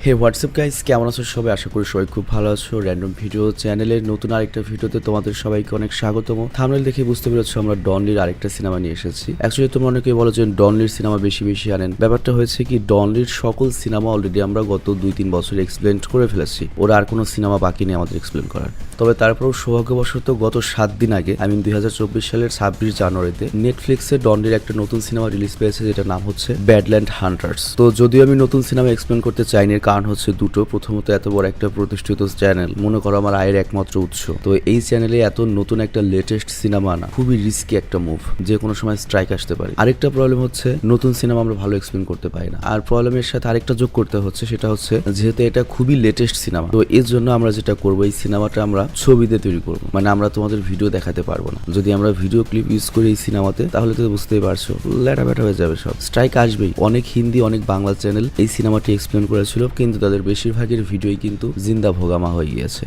হে WhatsApp guys, কেমন আছো সবাই? আশা করি সবাই খুব ভালো আছো। র্যান্ডম ভিডিও চ্যানেলের নতুন আরেকটা ভিডিওতে তোমাদের সবাইকে অনেক স্বাগতম। থাম্বনেল দেখে বুঝতে পেরেছো আমরা ডনলির আরেকটা সিনেমা নিয়ে এসেছি। অ্যাকচুয়ালি তোমরা অনেকেই বলো যে ডনলির সিনেমা বেশি আনেন। ব্যাপারটা হয়েছে কি, ডনলির সকল সিনেমা অলরেডি আমরা গত 2-3 বছর এক্সপ্লেন করে ফেলেছি। ওরা আর কোনো সিনেমা বাকি নেই আমাদের এক্সপ্লেন করার। তবে তারপরেও সৌভাগ্যবশত গত 7 দিন আগে 2024 সালের 26 জানুয়ারিতে নেটফ্লিক্সে ডনলির একটা নতুন সিনেমা রিলিজ পেয়েছে, যেটার নাম হচ্ছে ব্যাডল্যান্ড হান্টার্স। তো যদিও আমি নতুন সিনেমা এক্সপ্লেন করতে চাইনি, কারণ হচ্ছে দুটো। প্রথমত, এত বড় একটা প্রতিষ্ঠিত চ্যানেল, মনে করো আমার আয়ের একমাত্র উৎস, তো এই চ্যানেলে এত নতুন একটা লেটেস্ট সিনেমা আনা খুবই রিস্কি একটা মুভ, যে কোনো সময় স্ট্রাইক আসতে পারে। আরেকটা প্রবলেম হচ্ছে নতুন সিনেমা আমরা ভালো এক্সপ্লেন করতে পারি না। আর প্রবলেমের সাথে আরেকটা যোগ করতে হচ্ছে, সেটা হচ্ছে যেহেতু এটা খুবই লেটেস্ট সিনেমা, তো এর জন্য আমরা যেটা করবো, এই সিনেমাটা আমরা ছবিতে তৈরি করবো, মানে আমরা তোমাদের ভিডিও দেখাতে পারবো না। যদি আমরা ভিডিও ক্লিপ ইউজ করি এই সিনেমাতে, তাহলে তো বুঝতেই পারছো ল্যাটা ব্যাটা হয়ে যাবে, সব স্ট্রাইক আসবেই। অনেক হিন্দি, অনেক বাংলা চ্যানেল এই সিনেমাটি এক্সপ্লেন করেছিল, কিন্তু তাদের বেশিরভাগের ভিডিওই কিন্তু জিন্দা ভোগামা হয়ে গিয়েছে,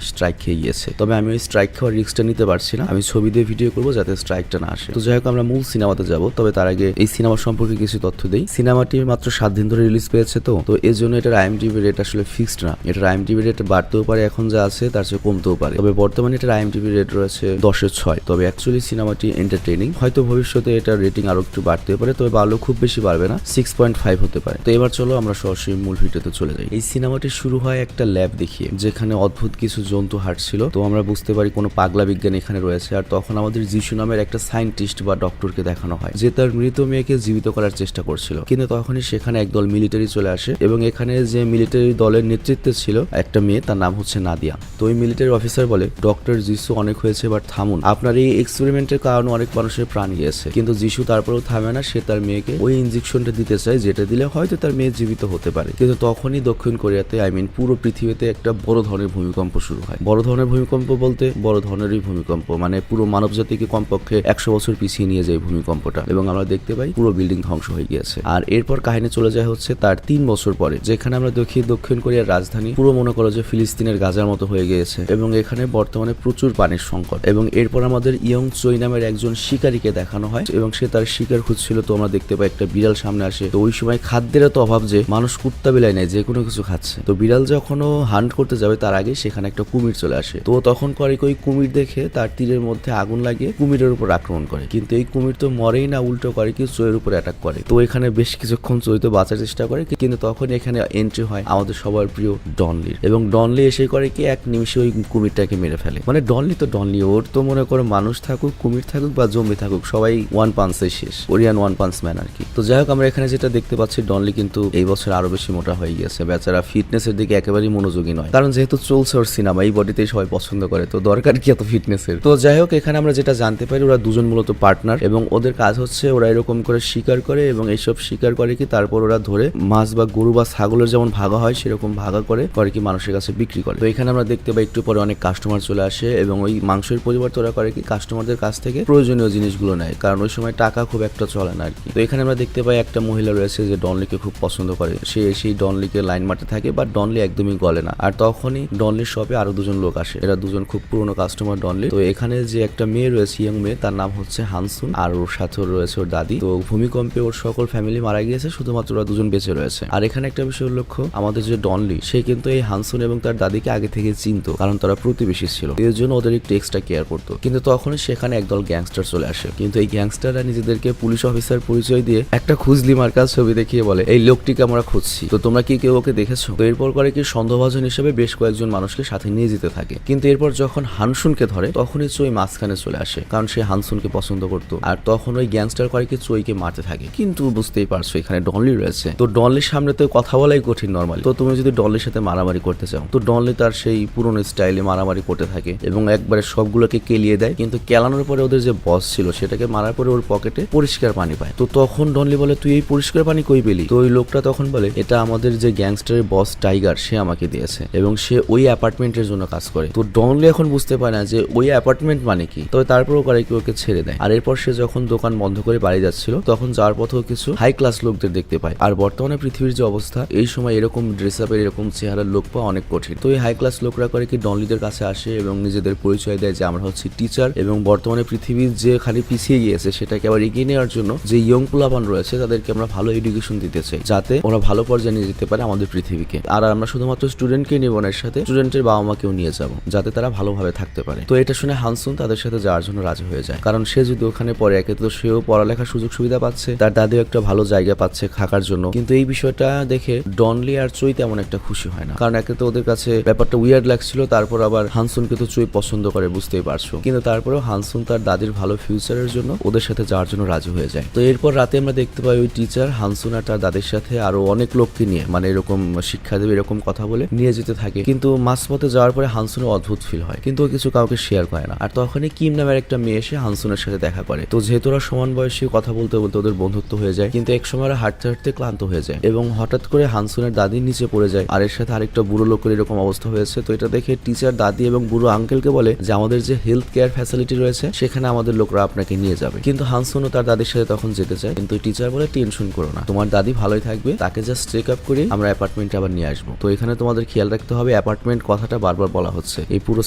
স্ট্রাইক খেয়ে গিয়েছে। তবে আমি ওই স্ট্রাইক খাওয়ার রিস্কটা নিতে পারছি না, আমি ছবি দিয়ে ভিডিও করবো যাতে স্ট্রাইকটা না আসে। তো যাই হোক, আমরা মূল সিনেমাতে যাব। তবে তার আগে এই সিনেমা সম্পর্কে কিছু তথ্য দেই। সিনেমাটি মাত্র 7 দিন ধরে রিলিজ পেয়েছে, তো এর জন্য এটার আইএমডিবি রেট আসলে ফিক্সড না। এটার আইএমডিবি রেট বাড়তেও পারে, এখন যা আছে তার চেয়ে কমতেও পারে। তবে বর্তমানে এটার আইএমডিবি রেট রয়েছে 10/6। তবে অ্যাকচুয়ালি সিনেমাটি এন্টারটেইনিং। হয়তো ভবিষ্যতে এটার রেটিং আরো একটু বাড়তেও পারে, তবে বাড়লেও খুব বেশি বাড়বে না, 6.5 হতে পারে। তো এবার চলো আমরা সরাসরি মূল ভিডিওতে চলে যাই। এই সিনেমাটি শুরু হয় একটা ল্যাব দেখিয়ে, যেখানে অদ্ভুত কিছু জন্তু হাঁটছিল। তো আমরা বুঝতে পারি কোনো পাগলা বিজ্ঞানী এখানে রয়েছে। আর তখন আমাদের যিশু নামের একটা সায়েন্টিস্ট বা ডক্টরকে দেখানো হয়, যে তার মৃত মেয়েকে জীবিত করার চেষ্টা করছিল। কিন্তু তখনই সেখানে একদল মিলিটারি চলে আসে, এবং এখানে যে মিলিটারি দলের নেতৃত্বে ছিল একটা মেয়ে, তার নাম হচ্ছে নাদিয়া। তো ওই মিলিটারি অফিসার বলে, ডক্টর যিশু অনেক হয়েছে, এবার থামুন, আপনার এই এক্সপেরিমেন্টের কারণে অনেক মানুষের প্রাণ গিয়েছে। কিন্তু যিশু তারপরেও থামে না, সে তার মেয়েকে ওই ইনজেকশনটা দিতে চায়, যেটা দিলে হয়তো তার মেয়ে জীবিত হতে পারে। কিন্তু তখনই দক্ষিণ কোরিয়াতে, পুরো পৃথিবীতে একটা বড় ধরনের ভূমিকম্প শুরু হয়। বড় ধরনের ভূমিকম্প বলতে বড় ধরনেরই ভূমিকম্প, মানে পুরো মানব জাতিকে কমপক্ষে 100 বছর পিছিয়ে নিয়ে যায় ভূমিকম্পটা, এবং আমরা দেখতে পাই পুরো বিল্ডিং ধ্বংস হয়ে গিয়েছে। আর এরপর কাহিনী চলে যায় হচ্ছে তার 3 বছর পরে, যেখানে আমরা দেখি দক্ষিণ কোরিয়ার রাজধানী পুরো মনে করো যে ফিলিস্তিনের গাজার মতো হয়ে গিয়েছে, এবং এখানে বর্তমানে প্রচুর পানির সংকট। এবং এরপর আমাদের ইয়ং চই নামের একজন শিকারীকে দেখানো হয়, এবং সে তার শিকার খুঁজছিল। তো আমরা দেখতে পাই একটা বিড়াল সামনে আসে। তো ওই সময় খাদ্যের এত অভাব যে মানুষ কুত্তা বিলায় নেয়, যে কোনো কিছু খাচ্ছে। তো বিড়াল যখনও হান্ট করতে যাবে, তার আগে সেখানে একটা কুমির চলে আসে। তো তখন করে ওই কুমির দেখে তার তীরের মধ্যে আগুন লাগিয়ে কুমিরের উপর আক্রমণ করে। কিন্তু এই কুমির তো মরেই না, উল্টো করে কি চোয়ের উপর অ্যাটাক করে। তো এখানে বেশ কিছুক্ষণ চই তো বাঁচার চেষ্টা করে, কিন্তু তখন এখানে এন্ট্রি হয় আমাদের সবার প্রিয় ডনলির। এবং ডনলি এসে করে কি এক নিমিষে ওই কুমিরটাকে মেরে ফেলে। মানে ডনলি তো ডনলি, ওর তো মনে করো মানুষ থাকুক, কুমির থাকুক বা জম্বি থাকুক, সবাই ওয়ান পাঞ্চে শেষ, কোরিয়ান ওয়ান পাঞ্চ ম্যান আর কি। তো যাই হোক, আমরা এখানে যেটা দেখতে পাচ্ছি, ডনলি কিন্তু এই বছর আরো বেশি মোটা হয়ে গিয়েছে। বেচারা ফিটনেসের দিকে একেবারেই মনোযোগী নয়, কারণ যেহেতু চলছে ওর সিনেমা, এই বডিতেই সবাই পছন্দ করে, তো দরকার কি এত ফিটনেসের। তো যাই হোক, এখানে আমরা যেটা জানতে পারি, ওরা দুজন মূলত পার্টনার, এবং ওদের কাজ হচ্ছে ওরা এরকম করে শিকার করে, এবং এইসব শিকার করে কি তারপর ওরা ধরে মাছ বা গরু বা ছাগলের যেমন ভাগা হয় সেরকম ভাগা করে কি মানুষের কাছে বিক্রি করে। তো এখানে আমরা দেখতে পাই একটু পরে অনেক কাস্টমার চলে আসে, এবং ওই মাংসের পরিবর্তে ওরা করে কি কাস্টমারদের কাছ থেকে প্রয়োজনীয় জিনিসগুলো নেয়, কারণ ওই সময় টাকা খুব একটা চলে না আর কি। তো এখানে আমরা দেখতে পাই একটা মহিলা রয়েছে যে ডনলিকে খুব পছন্দ করে, সে সেই ডনলিকে লাইন মারতে থাকে, বাট ডনলি একদমই গলে না। আর তখনই ডনলির শপে আরো দুজন লোক আসে, এরা দুজন খুব পুরনো কাস্টমার ডনলি। তো এখানে যে একটা মেয়ে রয়েছে, ইয়ং মেয়ে, তার নাম হচ্ছে হানসুন, আর ওর সাথে রয়েছে ওর দাদি। তো ভূমিকম্পে ওর সকল ফ্যামিলি মারা গিয়েছে, শুধুমাত্র ওরা দুজন বেঁচে রয়েছে। আর এখানে একটা বিষয় লক্ষ্য, আমাদের যে ডনলি, সে কিন্তু এই হানসুন এবং তার দাদিকে আগে থেকে চিনতো, কারণ তারা প্রতিবেশী ছিল, এর জন্য ওদের একটু এক্সট্রা কেয়ার করতো। কিন্তু তখনই সেখানে একদল গ্যাংস্টার চলে আসে, কিন্তু এই গ্যাংস্টাররা নিজেদেরকে পুলিশ অফিসার পরিচয় দিয়ে একটা খুঁজলি মার্কাজ ছবি দেখিয়ে বলে, এই লোকটিকে আমরা খুঁজছি, তো তোমরা কি কেউ ওকে দেখেছো? তো এরপর করে কি সন্দেহভাজন হিসেবে বেশ কয়েকজন মানুষকে সাথে নিয়ে যেতে থাকে। কিন্তু এরপর যখন হানসুনকে ধরে, তখনই চই মাঝখানে চলে আসে, কারণ সে হানসুনকে পছন্দ করতো। আর তখন ওই গ্যাংস্টার করে কি চইকে মারতে থাকে। কিন্তু বুঝতেই পারছো এখানে ডনলি রয়েছে, তো ডনলির সামনে তো কথা বলাই কঠিন নরমালি। তো তুমি যদি ডনলির সাথে মারামারি করতে চাও, তো ডনলি তার সেই পুরনো স্টাইলে মারামারি করতে থাকে, এবং একবারে সবগুলোকে কেলিয়ে দেয়। কিন্তু কেলানোর পরে ওদের যে বস ছিল, সেটাকে মারার পরে ওর পকেটে পরিষ্কার পানি পায়। তো তখন ডনলি বলে, তুই এই পরিষ্কার পানি কই পেলি? তো ওই লোকটা তখন বলে, এটা আমাদের যে গ্যাংস্টারের বস টাইগার, সে আমাকে দিয়েছে, এবং সে ওই অ্যাপার্টমেন্টের জন্য কাজ করে। তো ডনলি এখন বুঝতে পারে না যে ওই অ্যাপার্টমেন্ট মানে কি। তবে তারপরও করে কি ওকে ছেড়ে দেয়। আর এরপর সে যখন দোকান বন্ধ করে বাড়ি যাচ্ছিল, তখন যাওয়ার পথেও কিছু হাই ক্লাস লোকদের দেখতে পায়। আর বর্তমানে পৃথিবীর যে অবস্থা, এই সময় এরকম ড্রেস আপের এরকম চেহারার লোক পাওয়া অনেক কঠিন। তো এই হাই ক্লাস লোকরা করে কি ডনলিদের কাছে আসে, এবং নিজেদের পরিচয় দেয় যে আমরা হচ্ছে টিচার, এবং বর্তমানে পৃথিবীর যে খালি পিছিয়ে গিয়েছে সেটাকে আবার এগিয়ে নেওয়ার জন্য যে ইয়ং পোলাপান রয়েছে, তাদেরকে আমরা ভালো এডুকেশন দিতে চাই, যাতে ওরা ভালো পর্যায়ে নিয়ে যেতে পারে পারে আমাদের পৃথিবীকে। আর আমরা শুধুমাত্র স্টুডেন্টকে নিব না, এর সাথে স্টুডেন্টের বাবা মাকেও নিয়ে যাব, যাতে তারা ভালোভাবে থাকতে পারে। তো এটা শুনে হানসুন তাদের সাথে যাওয়ার জন্য রাজি হয়ে যায়, কারণ সে যদি ওখানে পড়ে, একে তো সেও পড়ালেখার সুযোগ সুবিধা পাচ্ছে, তার দাদিও একটা ভালো জায়গা পাচ্ছে থাকার জন্য। কিন্তু এই বিষয়টা দেখে ডনলি আর চুই তেমন একটা খুশি হয় না, কারণ একে তো ওদের কাছে ব্যাপারটা উইয়ার্ড লাগছিল, তারপর আবার হানসুনকে তো চুই পছন্দ করে, বুঝতেই পারছো। কিন্তু তারপরেও হানসুন তার দাদির ভালো ফিউচারের জন্য ওদের সাথে যাওয়ার জন্য রাজি হয়ে যায়। তো এরপর রাতে আমরা দেখতে পাই ওই টিচার হানসুন আর তার দাদির সাথে আরো অনেক লোককে নিয়ে, মানে এরকম শিক্ষা দেবে এরকম কথা বলে নিয়ে যেতে থাকে। কিন্তু মাঝপথে যাওয়ার পরে হানসুনের অদ্ভুত ফিল হয়, কিন্তু ও কিছু কাউকে শেয়ার করে না। আর তখনই কিম নামের একটা মেয়ে এসে হানসুনের সাথে দেখা করে। তো যেহেতু ওরা সমান বয়সী, কথা বলতে বলতে ওদের বন্ধুত্ব হয়ে যায়। কিন্তু এক সময় ওরা হাঁটতে হাঁটতে ক্লান্ত হয়ে যায় এবং হঠাৎ করে হানসুনের দাদি নিচে পড়ে যায়, আর এর সাথে আরেকটা বুড়ো লোকের এরকম অবস্থা হয়েছে। তো এটা দেখে টিচার দাদি এবং বুড়ো আঙ্কেলকে বলে যে আমাদের যে হেলথ কেয়ার ফ্যাসিলিটি রয়েছে সেখানে আমাদের লোকরা আপনাকে নিয়ে যাবে। কিন্তু হানসুনও তার দাদির সাথে তখন যেতে চায়, কিন্তু টিচার বলে টেনশন করো না, তোমার দাদি ভালোই থাকবে, তাকে জাস্ট চেক আপ করে আমরা অ্যাপার্টমেন্টে আবার নিয়ে আসবো। তো এখানে তোমাদের খেয়াল রাখতে হবে, অ্যাপার্টমেন্ট কথাটা বারবার বলা হচ্ছে এই পুরো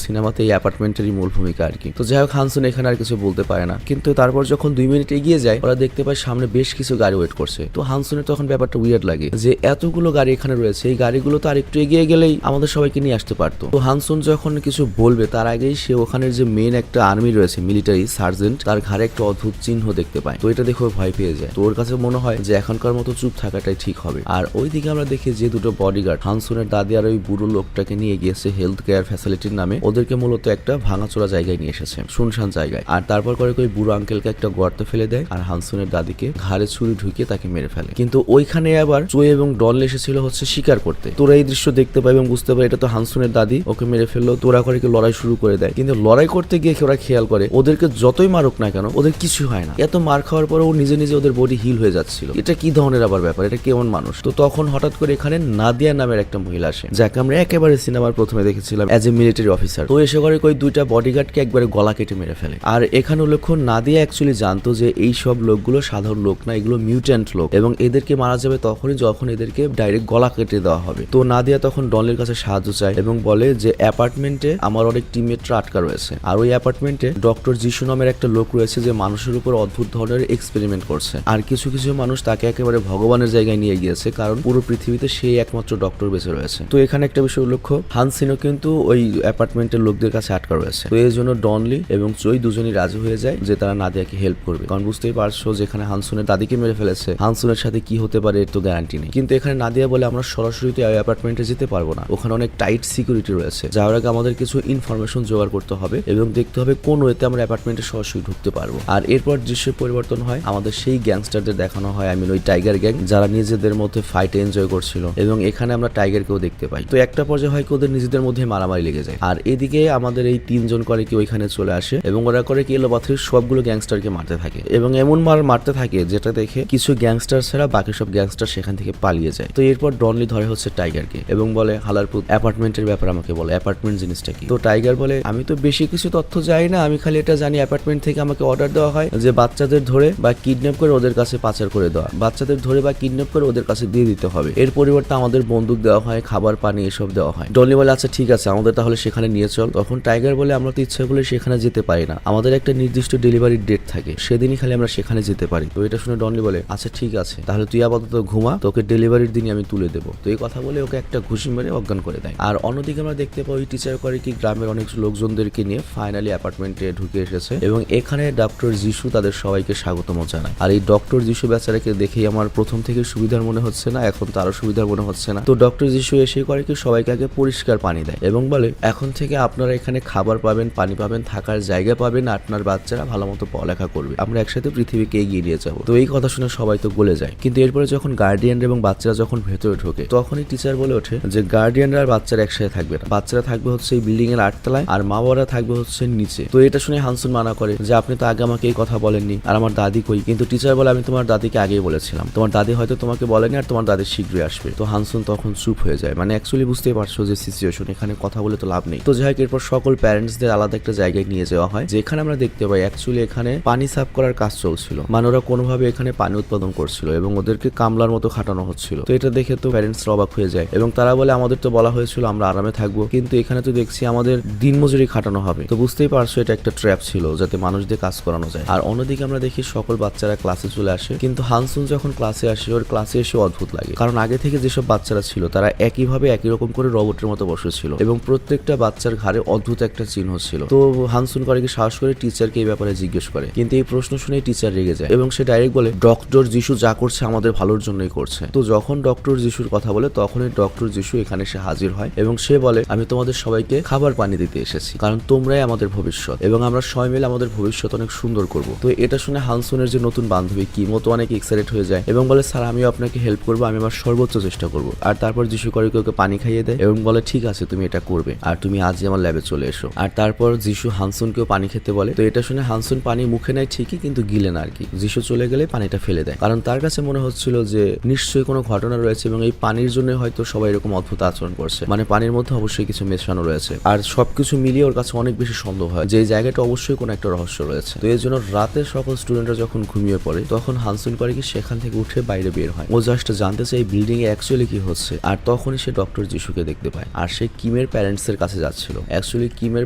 সিনেমাতে, এই অ্যাপার্টমেন্টেরই মূল ভূমিকা আর কি। তো যাই হোক, হানসুন এখানে আর কিছু বলতে পারে না। কিন্তু তারপর যখন 2 মিনিট এগিয়ে যায়, ওরা দেখতে পায় সামনে বেশ কিছু গাড়ি ওয়েট করছে। তো হানসুনের তখন ব্যাপারটা উইয়ার্ড লাগে যে এতগুলো গাড়ি এখানে রয়েছে, এই গাড়িগুলো তো আর একটু এগিয়ে গেলেই আমাদের সবাইকে নিয়ে আসতে পারতো। তো হানসুন যখন কিছু বলবে তার আগেই সে ওখানের যে মেন একটা আর্মি রয়েছে, মিলিটারি সার্জেন্ট, তার ঘাড়ে একটা অদ্ভুত চিহ্ন দেখতে পায়। তো এটা দেখে ভয় পেয়ে যায়। তো ওর কাছে মনে হয় যে এখনকার মতো চুপ থাকাটাই ঠিক হবে। আর ওইদিকে আমরা দেখি যে দুটো বডিগার্ড হানসুনের দাদি আর ওই বুড়ো লোকটাকে নিয়ে গিয়েছে হেলথ কেয়ার ফ্যাসিলিটির নামে, ওদেরকে মূলত একটা ভাঙাচোরা জায়গায় নিয়ে এসেছে, শুনশান জায়গায়। আর তারপর করে ওই বুড়ো আঙ্কেলকে একটা গর্তে ফেলে দেয় আর হানসুনের দাদিকে ঘাড়ে ছুরি ঢুকিয়ে তাকে মেরে ফেলে। কিন্তু ওইখানে আবার চুই এবং ডনলি এসেছিল হচ্ছে শিকার করতে। তোরা এই দৃশ্য দেখতে পাই এবং বুঝতে পারে এটা তো হানসুনের দাদি, ওকে মেরে ফেললো। তোরা করে কি লড়াই শুরু করে দেয়, কিন্তু লড়াই করতে গিয়ে ওরা খেয়াল করে ওদেরকে যতই মারুক না কেন ওদের কিছু হয় না। এত মার খাওয়ার পরে ও নিজে নিজে ওদের বডি হিল হয়ে যাচ্ছিল। এটা কি ধরনের আবার ব্যাপার, এটা কেমন মানুষ। তো তখন হঠাৎ করে এখানে নাদিয়া নামের একটা মহিলা আসে, যাকে আমরা একেবারে সিনেমার প্রথমে দেখেছিলাম এজ এ মিলিটারি অফিসার। তো এসে করে ওই দুইটা বডিগার্ডকে একবারে গলা কেটে মেরে ফেলে। আর এখানে উল্লেখ্য, নাদিয়া অ্যাকচুয়ালি জানতো যে এই সব লোকগুলো সাধারণ লোক না, এগুলো মিউট্যান্ট লোক, এবং এদেরকে মারা যাবে তখনই যখন এদেরকে ডাইরেক্ট গলা কেটে দেওয়া হবে। তো নাদিয়া তখন ডনলির কাছে সাহায্য চায় এবং বলে যে অ্যাপার্টমেন্টে আমার অনেক টিমমেটরা আটকা রয়েছে, আর ওই অ্যাপার্টমেন্টে ডক্টর যিশু নামের একটা লোক রয়েছে যে মানুষের উপর অদ্ভুত ধরনের এক্সপেরিমেন্ট করছে। আর কিছু কিছু মানুষ তাকে একেবারে ভগবানের জায়গায় নিয়ে গিয়েছে, কারণ পুরো পৃথিবীতে সেই একমাত্র ডক্টর বেঁচে রয়েছে। তো এখানে একটা বিষয় উল্লেখ্য, হানসিনও কিন্তু ওই অ্যাপার্টমেন্টের লোকদের কাছে আটকা রয়েছে। তো এই জন্য ডনলি এবং চই দুজনই রাজি হয়ে যায় যে তারা নাদিয়াকে হেল্প করবে, কারণ বুঝতেই পারছো যেখানে হানসুনের দাদিকে মেরে ফেলেছে, হানসুনের সাথে কি হতে পারে এর তো গ্যারান্টি নেই। কিন্তু এখানে নাদিয়া বলে আমরা সরাসরি তো অ্যাপার্টমেন্টে যেতে পারবো না, ওখানে অনেক টাইট সিকিউরিটি রয়েছে, যাওয়ার আগে আমাদের কিছু ইনফরমেশন জোগাড় করতে হবে এবং দেখতে হবে কোন ওয়েতে আমরা অ্যাপার্টমেন্টে সরাসরি ঢুকতে পারবো। আর এরপর দৃশ্যের পরিবর্তন হয়, আমাদের সেই গ্যাংস্টারদের দেখানো হয়, ওই টাইগার গ্যাং যারা নিজেদের মধ্যে ফাইটে এনজয় করছিল, এবং এখানে আমরা টাইগারকেও দেখতে পাই। তো একটা পর্যায়ে হয় কি ওদের নিজেদের মধ্যে মারামারি লেগে যায়। আর এদিকে আমাদের এই তিনজন করে কি ওইখানে চলে আসে এবং ওরা করে কি এলোপাথারি সবগুলো গ্যাংস্টারকে মারতে থাকে এবং এমন মারতে থাকে যেটা দেখে কিছু গ্যাংস্টার ছাড়া বাকি সব গ্যাংস্টার সেখান থেকে পালিয়ে যায়। তো এরপর ডনলি ধরে হচ্ছে টাইগারকে এবং বলে হালারপুত অ্যাপার্টমেন্টের ব্যাপারে আমাকে বলে, অ্যাপার্টমেন্ট জিনিসটা কি। তো টাইগার বলে আমি তো বেশি কিছু তথ্য জানি না, আমি খালি এটা জানি অ্যাপার্টমেন্ট থেকে আমাকে অর্ডার দেওয়া হয় যে বাচ্চাদের ধরে বা কিডন্যাপ করে ওদের কাছে পাচার করে দেওয়া, বাচ্চাদের ধরে বা কিডন্যাপ করে ওদের কাছে দিয়ে দিতে হবে, এর পরিবর্তে আমাদের বন্দুক দেওয়া হয়, খাবার পানি এসব দেওয়া হয়। ডনলি বলে আচ্ছা ঠিক আছে, আমাদের তাহলে সেখানে নিয়ে চল। তখন টাইগার বলে আমরা তো ইচ্ছা করলে সেখানে যেতে পারি না, আমাদের একটা নির্দিষ্ট ডেলিভারির ডেট থাকে, সেদিনই খালি আমরা সেখানে যেতে পারি। তো এটা শুনে ডনলি বলে আচ্ছা ঠিক আছে, তাহলে তুই আপাতত ঘুমা, তোকে ডেলিভারির দিনই আমি তুলে দেবো। তো এই কথা বলে ওকে একটা ঘুষি মেরে অজ্ঞান করে দেয়। আর অন্যদিকে আমরা দেখতে পাই টিচার করে কি গ্রামের অনেক লোকজনদেরকে নিয়ে ফাইনালি অ্যাপার্টমেন্টে ঢুকে এসেছে এবং এখানে ডক্টর যিশু তাদের সবাইকে স্বাগতম জানায়। আর এই ডক্টর যিশু বেচারাকে দেখেই আমার প্রথম থেকে সুবিধার মনে হচ্ছে না, এখন তো আরো সুবিধার মনে হচ্ছে না। তো ডক্টর যিশু এসে করে কি সবাইকে আগে পরিষ্কার পানি দেয় এবং বলে এখন থেকে আপনারা এখানে খাবার পাবেন, পানি পাবেন, থাকার জায়গা পাবেন, আপনার বাচ্চারা ভালো মতো পড়ালেখা করবে, আমরা একসাথে পৃথিবীকে এগিয়ে নিয়ে যাবো। তো এই কথা শুনে সবাই তো গলে যায়। কিন্তু এরপরে যখন গার্ডিয়ান এবং বাচ্চারা যখন ভেতরে ঢোকে তখনই টিচার বলে ওঠে যে গার্ডিয়ানরা আর বাচ্চারা একসাথে থাকবে না, বাচ্চারা থাকবে হচ্ছে এই বিল্ডিং এর 8 তলায় আর মা বাবারা থাকবে হচ্ছে নিচে। তো এটা শুনে হানসুন মানা করে যে আপনি তো আগে আমাকে এই কথা বলেননি, আর আমার দাদি কই। কিন্তু টিচার বলে আমি তোমার দাদিকে আগেই বলেছিলাম, তোমার দাদি হয়তো তোমাকে বলেনি আর তোমার দাদি শীঘ্রই আসবে। তো হানসুন তখন চুপ হয়ে যায়, মানে অ্যাকচুয়ালি বুঝতেই পারছো যে সিচুয়েশন, এখানে কথা বলে তো লাভ নেই। তো যাই হোক এরপর সকল প্যারেন্টসদের আলাদা একটা জায়গায় নিয়ে যাওয়া হয়, যেখানে আমরা দেখতে পাই অ্যাকচুয়ালি এখানে পানি সাফ করার কাজ চলছিল, মানে ওরা কোনোভাবে এখানে পানি উৎপাদন করছিল এবং ওদেরকে কামলার মতো খাটানো হচ্ছিল। তো এটা দেখে তো প্যারেন্টস অবাক হয়ে যায় এবং তারা বলে আমাদের তো বলা হয়েছিল আমরা আরামে থাকবো, কিন্তু এখানে তো দেখছি আমাদের দিনমজুরি খাটানো হবে। তো বুঝতেই পারছো এটা একটা ট্র্যাপ ছিল যাতে মানুষদের কাজ করানো যায়। আর অন্যদিকে আমরা দেখি সকল বাচ্চারা ক্লাসে চলে আসে, কিন্তু হানসুন যখন ক্লাসে আসে ওর ক্লাসে এসে অদ্ভুত লাগে, কারণ আগে আগে থেকে যেসব বাচ্চারা ছিল তারা একইভাবে একই রকম করে রোবটের মতো বসেছিল এবং প্রত্যেকটা বাচ্চার ঘাড়ে অদ্ভুত একটা চিহ্ন ছিল। তো হানসুন করেকি সাহস করে টিচারকে এই ব্যাপারে জিজ্ঞেস করে, কিন্তু এই প্রশ্ন শুনে টিচার রেগে যায় এবং সে ডাইরেক্ট বলে ডক্টর যিশু যা করছে আমাদের ভালোর জন্যই করছে। তো যখন ডক্টর যিশুর কথা বলে তখনই ডক্টর যিশু এখানে সে হাজির হয় এবং সে বলে আমি তোমাদের সবাইকে খাবার পানি দিতে এসেছি, কারণ তোমরাই আমাদের ভবিষ্যৎ এবং আমরা সবাই মিলে আমাদের ভবিষ্যৎ অনেক সুন্দর করব। তো এটা শুনে হানসুনের যে নতুন বান্ধবী কিমো তো অনেক এক্সাইটেড হয়ে যায় এবং বলে স্যার আমিও আপনাকে হেল্প করবো, আমি আমার সর্বোচ্চ চেষ্টা করবো। আর তারপর যিশু করিকে ওকে পানি খাইয়ে দেয় এবং বলে ঠিক আছে তুমি এটা করবে আর তুমি আজই আমার ল্যাবে চলে এসো। আর তারপর যিশু হানসুনকেও পানি খেতে বলে। তো এটা শুনে হানসুন পানি মুখে নেয় ঠিকই, কিন্তু গিলে না আর কি। যিশু চলে গেলে পানিটা ফেলে দেয়, কারণ তার কাছে মনে হচ্ছিল যে নিশ্চয়ই কোনো ঘটনা রয়েছে এবং এই পানির জন্য হয়তো সবাই এরকম অদ্ভুত আচরণ করছে, মানে পানির মধ্যে অবশ্যই কিছু মেশানো রয়েছে। আর সবকিছু মিলিয়ে ওর কাছে অনেক বেশি সন্দেহ হয় যে এই জায়গাটা অবশ্যই কোনো একটা রহস্য রয়েছে। তো এর জন্য রাতে সকল স্টুডেন্টরা যখন ঘুমিয়ে পড়ে তখন হানসুন করে কি সেখান থেকে উঠে বাইরে বের হয়। ও জাস্ট জানতে চায় এই বিল্ডিং এ অ্যাকচুয়ালি কি হচ্ছে। আর তখনই সে ডক্টর যিশুকে দেখতে পায় আর সে কিমের প্যারেন্টস এর কাছে যাচ্ছিল। অ্যাকচুয়ালি কিমের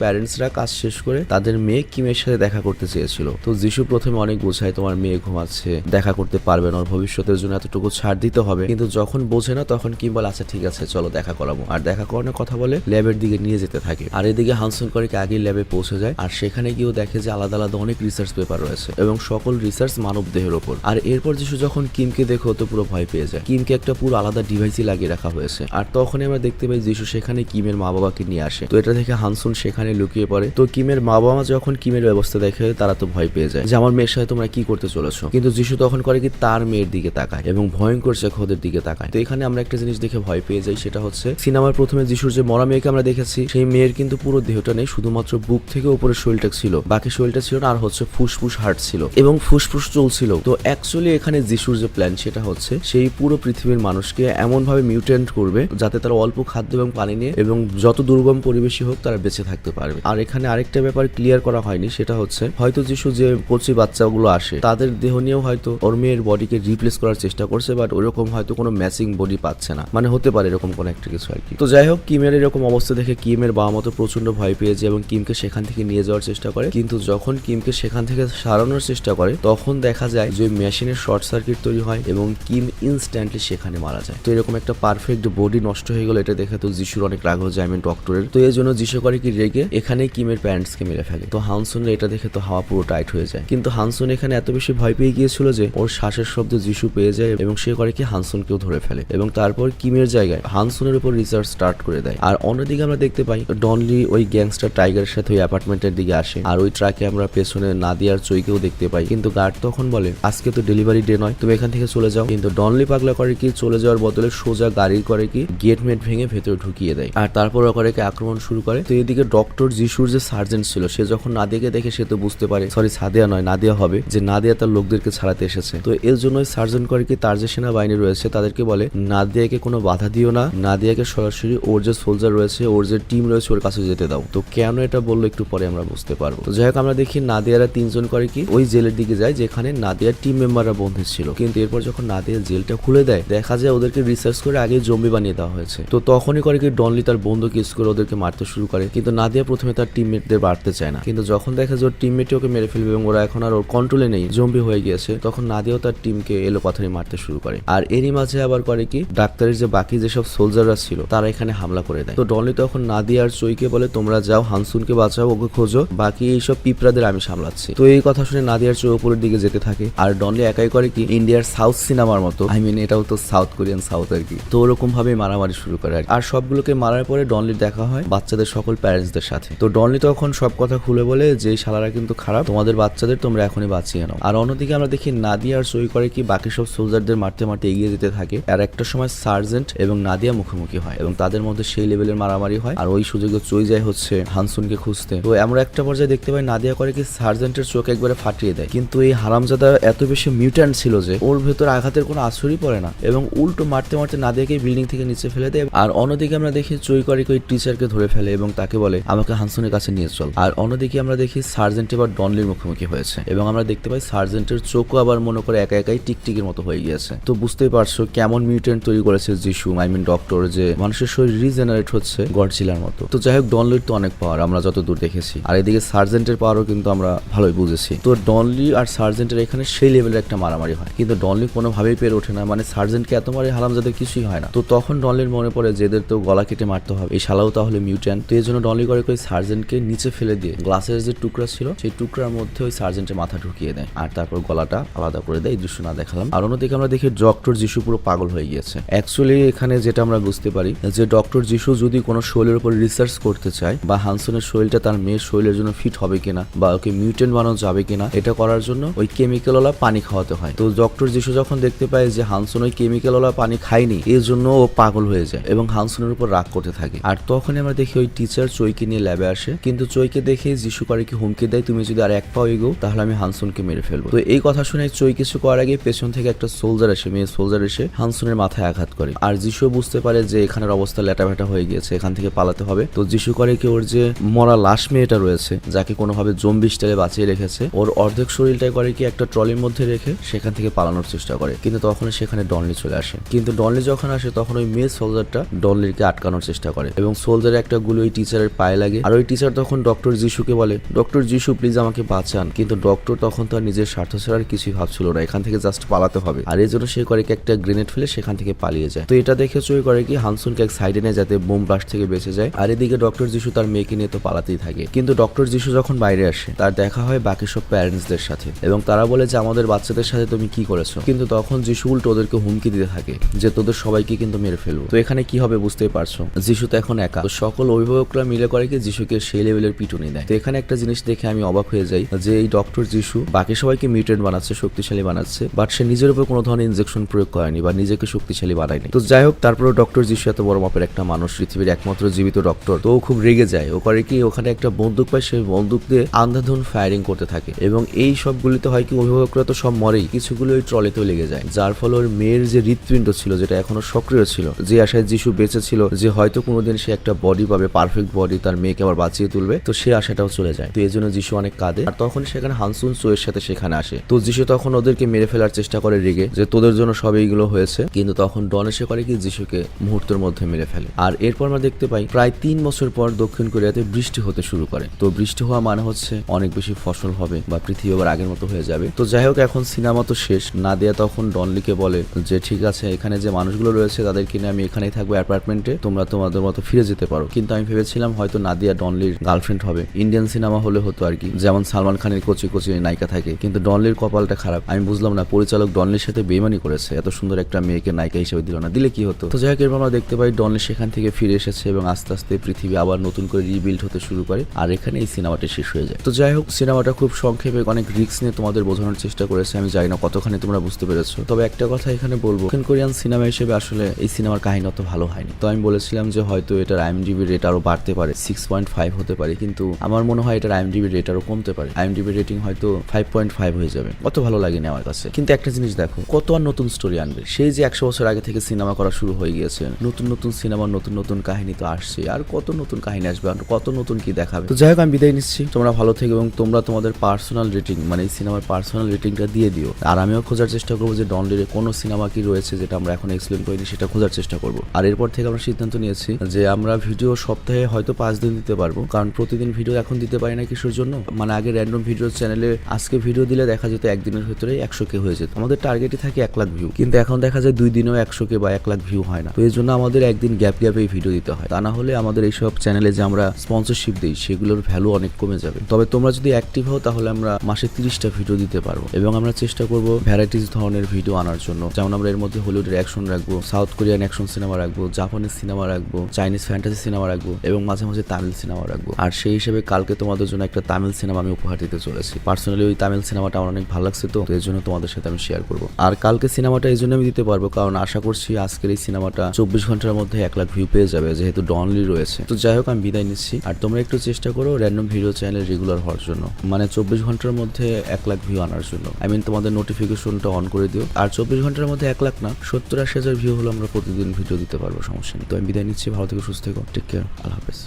প্যারেন্টসরা কাজ শেষ করে তাদের মেয়ে কিমের সাথে দেখা করতে চেয়েছিল। তো যিশু প্রথমে অনেক বোঝায় তোমার মেয়ে ঘুমাচ্ছে, দেখা করতে পারবে না, ওর ভবিষ্যতের জন্য এতটুকু ছাড় দিতে হবে। কিন্তু যখন বোঝে না তখন কিম বলে আচ্ছা ঠিক আছে চলো দেখা করাবো। আর দেখা করানোর কথা বলে ল্যাবের দিকে নিয়ে যেতে থাকে। আর এদিকে হানসুন করে কি আগে ল্যাবে পৌঁছে যায় আর সেখানে গিয়েও দেখে যে আলাদা আলাদা অনেক রিসার্চ পেপার রয়েছে এবং সকল রিসার্চ মানব দেহের ওপর। আর এরপর যিশু যখন কিমকে দেখো তো পুরো ভয় পেয়ে যায়। কিমকে একটা পুরো আলাদা ডিভাইসই লাগিয়ে রাখা হয়েছে। আর তখনই আমরা দেখতে পাই যিশু সেখানে কিমের মা বাবাকে নিয়ে আসে। তো এটা দেখে হানসুন সেখানে লুকিয়ে পড়ে। তো কিমের মা বাবা যখন কিমের ব্যবস্থা দেখে তারা তো ভয় পেয়ে যায় যে আমার মেয়ের সাথে তোমরা কি করতে চলেছো। কিন্তু যিশু তখন করে কি তার মেয়ের দিকে তাকায় এবং ভয়ঙ্কর চোখের দিকে তাকায়। তো এখানে আমরা একটা জিনিস দেখে ভয় পেয়ে যাই, সেটা হচ্ছে সিনেমার প্রথমে যিশুর যে মরা মেয়েকে আমরা দেখেছি সেই মেয়ের কিন্তু পুরো দেহটা নেই, শুধুমাত্র বুক থেকে উপরের শরীরটা ছিল, বাকি শরীরটা ছিল না। আর হচ্ছে ফুসফুস হার্ট ছিল এবং ফুসফুস চলছিল। তো অ্যাকচুয়ালি এখানে যিশুর যে প্ল্যান সেটা হচ্ছে সেই পুরো পৃথিবীর মানুষকে এমন ভাবে মিউটেন্ট করবে যাতে তারা অল্প খাদ্য এবং পানি নিয়ে এবং যত দুর্গম পরিবেশই হোক তারা বেঁচে থাকতে পারবে। আর এখানে আরেকটা ব্যাপার ক্লিয়ার করা হয়নি, সেটা হচ্ছে হয়তো যিশু যে কচি বাচ্চাগুলো আসে তাদের দেহ নিয়েও হয়তো ওর মেয়ের বডিকে রিপ্লেস করার চেষ্টা করছে, বাট ওরকম হয়তো কোনো ম্যাচিং বডি পাচ্ছে না, মানে হতে পারে এরকম কোনো একটা কিছু আর কি। তো যাই হোক কিমের এরকম অবস্থা দেখে কিমের বাবা মতো প্রচন্ড ভয় পেয়েছে এবং কিমকে সেখান থেকে নিয়ে যাওয়ার চেষ্টা করে। কিন্তু যখন কিমকে সেখান থেকে সারানোর চেষ্টা করে তখন দেখা যায় যে মেশিনের শর্ট সার্কিট তৈরি হয় এবং কিম ইনস্ট্যান্টলি সেখানে মারা যায়। তো এরকম একটা পারফেক্ট বডি নষ্ট হয়ে গেল এটা দেখে তো যিশুর অনেক রাগ হয়ে যায় ডক্টরের। তো এই জন্য যিশু করে কি রেগে এখানে কিমের প্যারেন্টসকে মেরে ফেলে। তো হানসুনের এটা দেখে তো হাওয়া পুরো টাইট হয়ে যায়। কিন্তু হানসুন এখানে এত বেশি ভয় পেয়ে গিয়েছিল যে ওর শ্বাসের শব্দ যিশু পেয়ে যায় এবং সে করে কি হানসুনকেও ধরে ফেলে এবং তারপর কিমের জায়গায় হানসুনের উপর রিসার্চ স্টার্ট করে দেয়। আর অন্যদিকে আমরা দেখতে পাই ডনলি ওই গ্যাংস্টার টাইগারের সাথে ওই অ্যাপার্টমেন্টের দিকে আসে আর ওই ট্রাকে আমরা পেছনে নাদিয়ার চইকেও দেখতে পাই। কিন্তু গার্ড তখন বলে আজকে তো ডেলিভারি ডে নয়, তুমি এখান থেকে চলে যাও। কিন্তু ডনলি পাগলা করে কি চলে যাওয়ার বদলে সোজা গাড়ি করে কি গেট মেট ভেঙে ভেতরে ঢুকিয়ে দেয় আর তারপর করে কি আক্রমণ শুরু করে। তো এদিকে ডক্টর যিশুর যে সার্জেন্ট ছিল সে যখন নাদিয়াকে দেখে সে তো বুঝতে পারে সরি সাদিয়া নয় নাদিয়া হবে, যে নাদিয়া তার লোকদেরকে ছাড়াতে এসেছে। তো এর জন্যই সার্জেন্ট করে কি তার যে সেনাবাহিনী রয়েছে তাদেরকে বলে নাদিয়াকে কোনো বাধা দিও না, নাদিয়াকে সরাসরি ওর যে সোলজার রয়েছে ওর যে টিম রয়েছে ওর কাছে যেতে দাও। তো কেন এটা বললো একটু পরে আমরা বুঝতে পারবো। তো যাই হোক আমরা দেখি নাদিয়ারা তিনজন করে কি ওই জেলের দিকে যায় যেখানে নাদিয়ার টিম মেম্বাররা বন্ধু ছিল। কিন্তু এরপর যখন নাদিয়া জেলটা খুলে দেয় দেখা যায় ওদেরকে রিসার্চ করে আগে জম্বি বানিয়ে দেওয়া হয়েছে। তো তখনই করে কি ডনলি তার বন্দুক ইউজ করে ওদেরকে মারতে শুরু করে। কিন্তু নাদিয়া প্রথমে তার টিমমেটদের বাড়তে চায় না, কিন্তু যখন দেখা যায় ওর টিমমেটই ওকে মেরে ফেলবে এবং ওরা এখন আর ওর কন্ট্রোলে নেই, জম্বি হয়ে গিয়েছে, তখন নাদিয়াও তার টিমকে এলো পাথরে মারতে শুরু করে। আর এরই মাঝে আবার করে কি ডাক্তারের যে বাকি যেসব সোলজাররা ছিল তারা এখানে হামলা করে দেয়। তো ডনলি তখন নাদিয়া আর চইকে বলে তোমরা যাও হানসুনকে বাঁচাও, ওকে খোঁজো, বাকি এইসব পিঁপড়াদের আমি সামলাচ্ছি। তো এই কথা শুনে নাদিয়ার চই উপরের দিকে যেতে থাকে আর ডনলি একাই করে কি ইন্ডিয়ার সাউথ সিনেমার মতো, আই মিন এটাও তো সাউথ কোরিয়ান সাউথ আর কি, তো ওরকম ভাবে মারামারি শুরু করে আর সবগুলোকে মারার পরে ডনলির দেখা হয় বাচ্চাদের সকল প্যারেন্টসদের সাথে। তো ডনলি তখন সব কথা খুলে বলে যে শালারা কিন্তু খারাপ, তোমাদের বাচ্চাদের তোমরা এখনই বাঁচিয়ে নাও। আর অন্যদিকে আমরা দেখি নাদিয়া আর চই করে কি বাকি সব সোলজারদের মারতে মারতে এগিয়ে যেতে থাকে আর একটা সময় সার্জেন্ট এবং নাদিয়া মুখোমুখি হয় এবং তাদের মধ্যে সেই লেভেলের মারামারি হয় আর ওই সুযোগে চই যায় হচ্ছে হানসুনকে খুঁজতে। তো আমরা একটা পর্যায়ে দেখতে পাই নাদিয়া করে কি সার্জেন্টের চোখ একবারে ফাটিয়ে দেয়, কিন্তু এই হারামজাদা এত বেশি মিউট্যান্ট ছিল যে ওর ভেতর আঘাতের কোনো আশ্রয়ই পড়ে না এবং উল্টো মারতে মারতে নাদিয়াকে বিল্ডিং থেকে নিচে ফেলে দেয়। আর অন্যদিকে আমরা দেখি চই করে ওই টিচারকে ধরে ফেলে এবং তাকে বলে আমাকে হানসুনের কাছে নিয়ে চল। আর অন্যদিকে আমরা দেখি সার্জেন্ট এবার ডনলির মুখোমুখি হয়েছে এবং আমরা দেখতে পাই সার্জেন্টের চোখও আবার মনে করে একা একাই টিকটিকের মতো হয়ে গিয়েছে। তো বুঝতেই পারছো কেমন মিউটেন্ট তৈরি করেছে যিশু, আই মিন ডক্টর, যে মানুষের শরীর রিজেনারেট হচ্ছে গডজিলার মতো। তো যাই হোক ডনলির তো অনেক পাওয়ার আমরা যত দূর দেখেছি আর এদিকে সার্জেন্টের পাওয়ারও কিন্তু আমরা ভালোই বুঝেছি। তো ডনলি আর সার্জেন্টের এখানে সেই লেভেলের একটা মারামারি হয় কিন্তু ডনলি কোনোভাবেই পেরে ওঠে না, মানে সার্জেন্টকে এত আমার এই হারামজাদের কিছুই হয় না। তো তখন ডনলির মনে পড়ে যে এদের তো গলা কেটে মারতে হবে, এই শালাও তাহলে মিউট্যান্ট। তো এই জন্য ডনলি করে ওই সার্জেন্টকে নিচে ফেলে দিয়ে গ্লাসের যে টুকরা ছিল সেই টুকরার মধ্যে ওই সার্জেন্টের মাথা ঢুকিয়ে দেয় আর তারপর গলাটা আলাদা করে দেয়। এই দৃশ্য না দেখালাম। আর অন্যদিকে আমরা দেখি ডক্টর যিশু পুরো পাগল হয়ে গিয়েছে। অ্যাকচুয়ালি এখানে যেটা আমরা বুঝতে পারি যে ডক্টর যিশু যদি কোনো শরীরের উপর রিসার্চ করতে চায় বা হানসনের শরীরটা তার মেয়ের শরীরের জন্য ফিট হবে কিনা বা ওকে মিউটেন্ট বানানো যাবে কিনা, এটা করার জন্য ওই কেমিক্যালওয়ালা পানি খাওয়াতে হয়। তো ডক্টর যিশু যখন দেখতে পায় যে হানসন ওই কেমিক্যালওয়ালা পানি খায়নি, এর জন্য ও পাগল হয়ে যায় এবং হানসনের উপর রাগ করতে থাকে। আর তখনই আমরা দেখি ওই টিচার চৈকে নিয়ে ল্যাবে আসে, কিন্তু চৈকে দেখে যিশু করে কি হুমকি দেয়, তুমি যদি আর এক পাও এগো তাহলে আমি হানসনকে মেরে ফেলবো। তো এই কথা শুনে চৈ কিছু করার আগে পেছন থেকে একটা সোলজার এসে, মেয়ে সোলজার এসে হানসনের মাথায় আঘাত করে। আর যিশু বুঝতে পারে যে এখানের অবস্থা ল্যাটাভ্যাটা হয়ে গিয়েছে, এখান থেকে পালাতে হবে। তো যিশু করে কি ওর যে মরা লাশ মেয়েটা রয়েছে যাকে কোনোভাবে জম্বি স্টাইলে বাঁচিয়ে রেখেছে, ওর অর্ধেক শরীরটাই করে কি একটা ট্রলির মধ্যে রেখে সেখান থেকে পালানোর চেষ্টা করে। কিন্তু তখন সেখানে ডনলি চলে আসে। কিন্তু ডনলি যখন আসে তখন ওই মেয়ে সোলজারটা ডনলিকে আটকানোর চেষ্টা করে এবং সোলজারের একটা গুলি ওই টিচারের পায়ে লাগে। আর ওই টিচার তখন ডক্টর যিশুকে বলে, ডক্টর যিশু প্লিজ আমাকে বাঁচান। কিন্তু ডক্টর তখন তার নিজের স্বার্থ ছাড়া আর কিছুই ভাবছিল না, এখান থেকে জাস্ট পালাতে হবে। আর এই জন্য সে করে কি একটা গ্রেনেড ফেলে সেখান থেকে পালিয়ে যায়। তো এটা দেখে চই করে কি হানসনকে এক সাইডে নেয় যাতে বোম ব্লাস্ট থেকে বেঁচে যায়। আর এদিকে ডক্টর যিশু তার মেয়েকে নিয়ে তো পালাতেই থাকে। কিন্তু ডক্টর যিশু যখন বাইরে আসে তার দেখা হয় বাকি সব প্যারেন্টসদের সাথে এবং তারা বলে যে আমাদের বাচ্চাদের সাথে তুমি কি করেছো। কিন্তু তখন যিশু উল্টো ওদেরকে হুমকি দিতে থাকে যে তোদের সবাইকে কিন্তু মেরে ফেলবো। তো এখানে কি হবে বুঝতেই পারছো, যিশু তো এখন একা। তো সকল অভিভাবকরা মিলে করে কি যিশুকে সেই লেভেলের পিটুনি দেয়। তো এখানে একটা জিনিস দেখে আমি অবাক হয়ে যাই যে এই ডক্টর যিশু বাকি সবাইকে মিউটেন্ট বানাচ্ছে, শক্তিশালী বানাচ্ছে, বাট সে নিজের উপর কোনো ধরনের ইনজেকশন প্রয়োগ করেনি বা নিজেকে শক্তিশালী বানায়নি। তো যাই হোক, তারপরে ডক্টর যিশু এত বড় মাপের একটা মানুষ, পৃথিবীর একমাত্র জীবিত ডক্টর, তো ও খুব রেগে যায়। ও করে কি ওখানে একটা বন্দুক পায়, সেই বন্দুক দিয়ে আন্ধাধুন ফায়ারিং করতে থাকে এবং এই সবগুলিতে হয় কি অভিভাবকরা তো সব মরেই, কিছুগুলো ওই ট্রলিতেও লেগে যায়। যার ফলে ওর মেয়ের যে হৃৎপিণ্ড ছিল যেটা এখনো সক্রিয় ছিল, যে আশায় যিশু বেঁচে ছিল যে হয়তো কোনোদিন সে একটা বডি পাবে, পারফেক্ট বডি, তার মেয়েকে আবার বাঁচিয়ে তুলবে, তো সে আশাটাও চলে যায়। তো এই জন্য যিশু অনেক কাঁদে। আর তখন সেখানে হানসুন চোয়ের সাথে সেখানে আসে। তো যিশু তখন ওদেরকে মেরে ফেলার চেষ্টা করে রেগে যে তোদের জন্য সব এইগুলো হয়েছে। কিন্তু তখন ডন এসে করে কি যিশুকে মুহূর্তের মধ্যে মেরে ফেলে। আর এরপর আমরা দেখতে পাই প্রায় 3 বছর পর দক্ষিণ কোরিয়াতে বৃষ্টি হতে শুরু করে। তো বৃষ্টি হওয়া মানে হচ্ছে অনেক বেশি ফসল হবে বা পৃথিবী আবার আগের মতো হয়ে যাবে। তো যাই হোক, এখন সিনেমা তো শেষ। নাদিয়া তখন ডনলিকে বলে যে ঠিক আছে, এখানে যে মানুষগুলো রয়েছে তাদেরকে নিয়ে আমি এখানেই থাকবো অ্যাপার্টমেন্টে, তোমরা তোমাদের মতো ফিরে যেতে পারো। কিন্তু আমি ভেবেছিলাম হয়তো নাদিয়া ডনলির গার্লফ্রেন্ড হবে, ইন্ডিয়ান সিনেমা হলে হতো আর কি, যেমন সালমান খানের কচি কচি নায়িকা থাকে। কিন্তু ডনলির কপালটা খারাপ। আমি বুঝলাম না পরিচালক ডনলির সাথে বেইমানি করেছে, এত সুন্দর একটা মেয়েকে নায়িকা হিসেবে দিল না, দিলে কি হতো। তো যাই হোক, এরপর আমরা দেখতে পাই ডনলি সেখান থেকে ফিরে এসেছে এবং আস্তে আস্তে পৃথিবী আবার নতুন করে রিবিল্ড হতে শুরু করে। আর এখানে এই সিনেমাটা শেষ হয়ে যায়। তো যাই হোক, সিনেমাটা খুব সংক্ষেপে অনেক রিস্ক নিয়ে তোমাদের বোঝানোর চেষ্টা করেছে। আমি জানি না কতখানি তোমরা বুঝতে পেরেছো, তবে একটা কথা এখানে বলবো, দক্ষিণ কোরিয়ান সিনেমা হিসেবে আসলে এই সিনেমার কাহিনী অত ভালো হয়নি। তো আমি বলেছিলাম যে হয়তো এটার IMDb রেট আরো বাড়তে পারে, 6.5 হতে পারে, কিন্তু আমার মনে হয় এটার IMDb রেট আরো কমতে পারে। IMDb রেটিং হয়তো 5.5 হয়ে যাবে। অত ভালো লাগেনি আমার কাছে। কিন্তু একটা জিনিস দেখো, কত আর নতুন স্টোরি আনবে। সেই যে 100 বছর আগে থেকে সিনেমা করা শুরু হয়ে গিয়েছে, নতুন নতুন সিনেমা, নতুন নতুন কাহিনী তো আসছে, আর কত নতুন কাহিনী আসবে, আর কত নতুন কি দেখাবে। তো যাই হোক, আমি বিদায় নিচ্ছি। তোমরা ভালো থেকো এবং তোমরা তোমাদের পার্সোনাল রেটিং, মানে এই সিনেমার পার্সোনাল রেটিংটা দিয়ে দিও। আর আমিও খোঁজার চেষ্টা করবো যে ডনলির কোনো সিনেমা কি রয়েছে যেটা আমরা এখন এক্সপ্লেন করিনি, সেটা খোঁজার চেষ্টা করবো। আর এরপর থেকে আমরা সিদ্ধান্ত নিয়েছি যে আমরা ভিডিও সপ্তাহে হয়তো 5 দিন দিতে পারবো, কারণ প্রতিদিন ভিডিও এখন দিতে পারি না। কিসের জন্য? মানে আগে র্যান্ডম ভিডিও চ্যানেলে আজকে ভিডিও দিলে দেখা যেত একদিনের ভিতরে 100K হয়ে যেত, আমাদের টার্গেটই থাকে 1 লাখ ভিউ, কিন্তু এখন দেখা যায় 2 দিনেও 100K বা 1 লাখ ভিউ হয় না। তো এই জন্য আমাদের একদিন গ্যাপ গ্যাপে ভিডিও দিতে হয়, তা না হলে আমাদের এইসব চ্যানেলে যে আমরা স্পন্সরশিপ দিই সেগুলোর ভ্যালু অনেক কমে যাবে। তবে তোমরা যদি অ্যাক্টিভ হও তাহলে আমরা মাসে 30টা ভিডিও দিতে পারবো এবং আমরা চেষ্টা করবো ভ্যারাইটিস ধরনের ভিডিও আনার জন্য। যেমন আমরা এর মধ্যে হলিউডের অ্যাকশন রাখবো, সাউথ কোরিয়ান অ্যাকশন সিনেমা রাখবো, জাপানিজ সিনেমা রাখবো, চাইনিজ ফ্যান্টাসি সিনেমা রাখবো এবং মাঝে মাঝে তামিল সিনেমা রাখবো। আর সেই হিসেবে কালকে তোমাদের জন্য একটা তামিল সিনেমা আমি উপহার দিতে চলেছি। পার্সোনালি ওই তামিল সিনেমাটা আমার অনেক ভালো লাগছে, তো এর জন্য তোমাদের সাথে আমি শেয়ার করবো। আর কালকে সিনেমাটা এই জন্য আমি দিতে পারবো কারণ আশা করছি আজকের এই সিনেমাটা 24 ঘন্টার মধ্যে 1 লাখ ভিউ পেয়ে যাবে, যেহেতু ডনলি রয়েছে। তো যাই হোক, আমি বিদায় নিচ্ছি। আর তোমরা একটু চেষ্টা করো র্যান্ডম ভিডিও চ্যানেলে রেগুলার হওয়ার জন্য, মানে 24 ঘন্টার মধ্যে 1 লাখ ভিউ আনার জন্য। তোমাদের নোটিফিকেশনটা অন করে দিও। আর 24 ঘন্টার মধ্যে 1 লাখ না, 70-80 হাজার ভিউ হলো আমরা প্রতিদিন ভিডিও দিতে পারবো, সমস্যা নেই। তো আমি বিদায় নিচ্ছি, ভালো থেকো, সুস্থ থেকো, টেক কেয়ার, আল্লাহ হাফেজ।